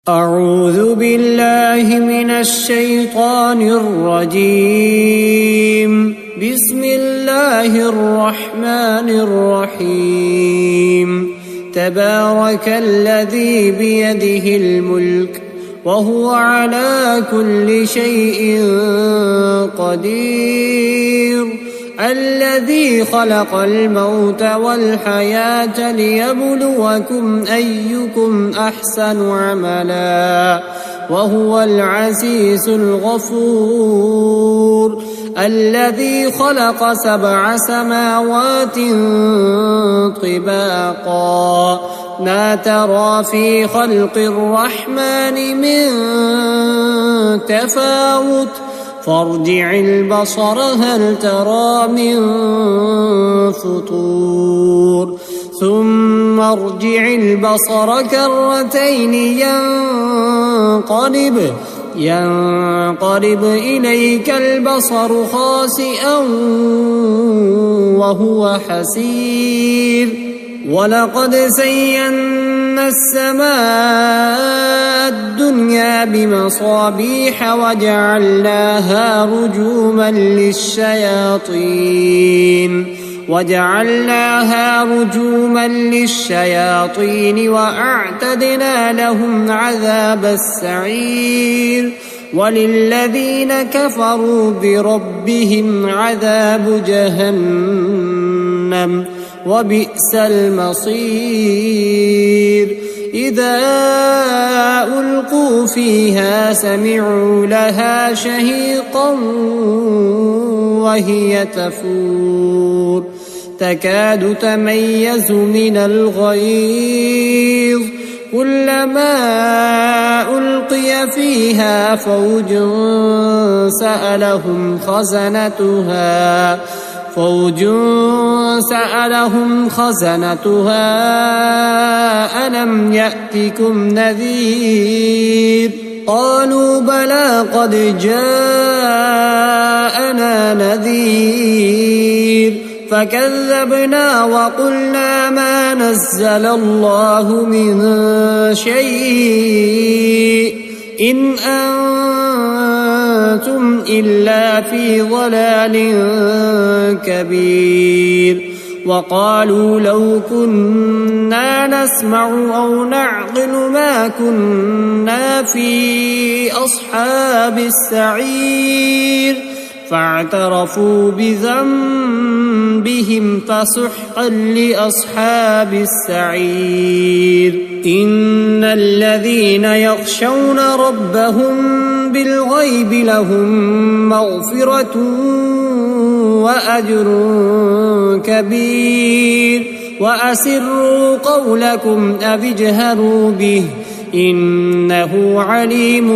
أعوذ بالله من الشيطان الرجيم. بسم الله الرحمن الرحيم. تبارك الذي بيده الملك وهو على كل شيء قدير. الذي خلق الموت والحياة ليبلوكم أيكم أحسن عملا وهو العزيز الغفور. الذي خلق 7 سماوات طباقا ما ترى في خلق الرحمن من تفاوت فارجع البصر هل ترى من فطور ثم ارجع البصر كرتين ينقلب إليك البصر خاسئا وهو حسير. ولقد زينا السماء الدنيا بمصابيح وجعلناها رجوما للشياطين وأعتدنا لهم عذاب السعير. وللذين كفروا بربهم عذاب جهنم وبئس المصير. إذا ألقوا فيها سمعوا لها شهيقا وهي تفور تكاد تميز من الغيظ كلما ألقي فيها فوج سألهم خزنتها ألم يأتكم نذير قالوا بلى قد جاءنا نذير فكذبنا وقلنا ما نزل الله من شيء إن أنتم إلا في ضلال كبير. وقالوا لو كنا نسمع أو نعقل ما كنا في أصحاب السعير فاعترفوا بذنبهم فسحقا لأصحاب السعير. إن الذين يخشون ربهم بالغيب لهم مغفرة وأجر كبير. وأسروا قولكم أو اجهروا به إنه عليم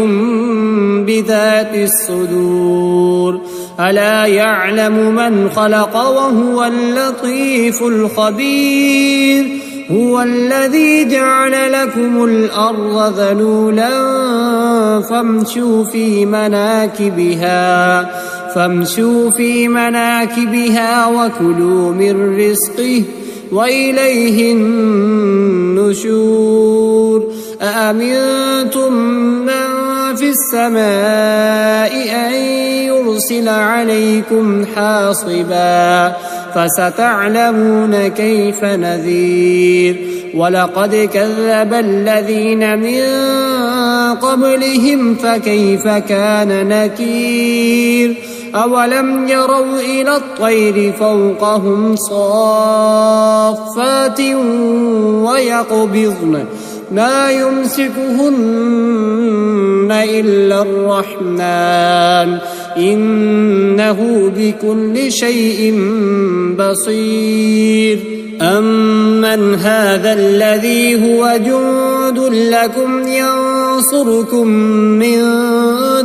بذات الصدور. ألا يعلم من خلق وهو اللطيف الخبير. هو الذي جعل لكم الأرض ذلولا فامشوا في مناكبها وكلوا من رزقه وإليه النشور. أأمنتم من في السماء أن يرسل عليكم حاصبا فستعلمون كيف نذير. ولقد كذب الذين من قبلهم فكيف كان نكير. أولم يروا إلى الطير فوقهم صافات ويقبضن ما يمسكهن إلا الرحمن إنه بكل شيء بصير. أمن هذا الذي هو جند لكم ينصركم من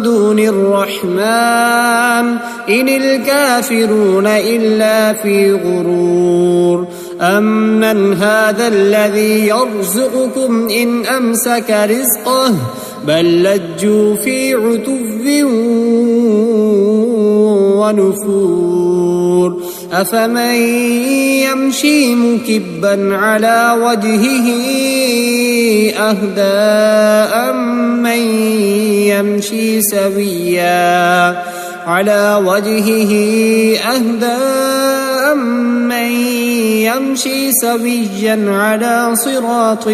دون الرحمن إن الكافرون إلا في غرور. أمن هذا الذي يرزقكم إن أمسك رزقه بل لجوا في عتو ونفور. أفمن يمشي مكبا على وجهه أهدى أم يمشي سويا على وجهه أهدى أمن يمشي سويا على صراط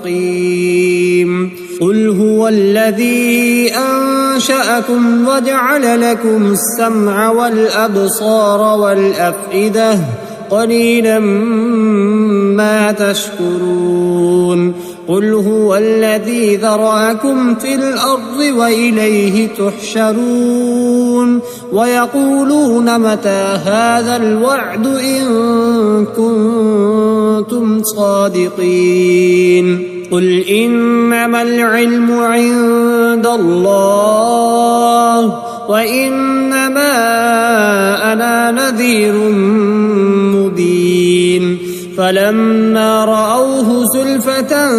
مستقيم قل هو الذي أنشأكم وجعل لكم السمع والأبصار والأفئدة قليلا ما تشكرون قل هو الذي ذرأكم في الأرض وإليه تحشرون ويقولون متى هذا الوعد إن كنتم صادقين قل إنما العلم عند الله وإنما أنا نذير مبين فلما رأوه زلفة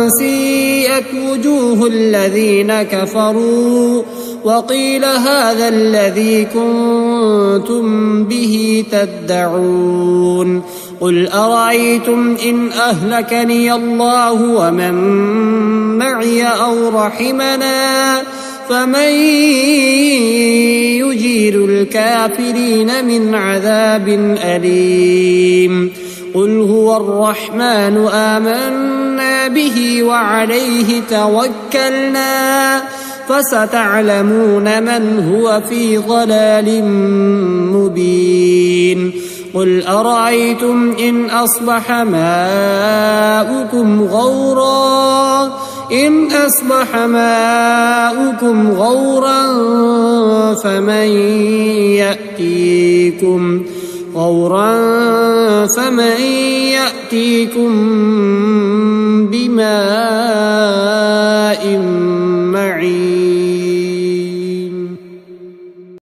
سيئت وجوه الذين كفروا وقيل هذا الذي كنتم به تدعون قل أرأيتم إن أهلكني الله ومن معي أو رحمنا فمن يجير الكافرين من عذاب أليم قل هو الرحمن آمنا به وعليه توكلنا فستعلمون من هو في ضلال مبين قل أرأيتم إن أصبح ماؤكم غورا فمن يأتيكم بماء معين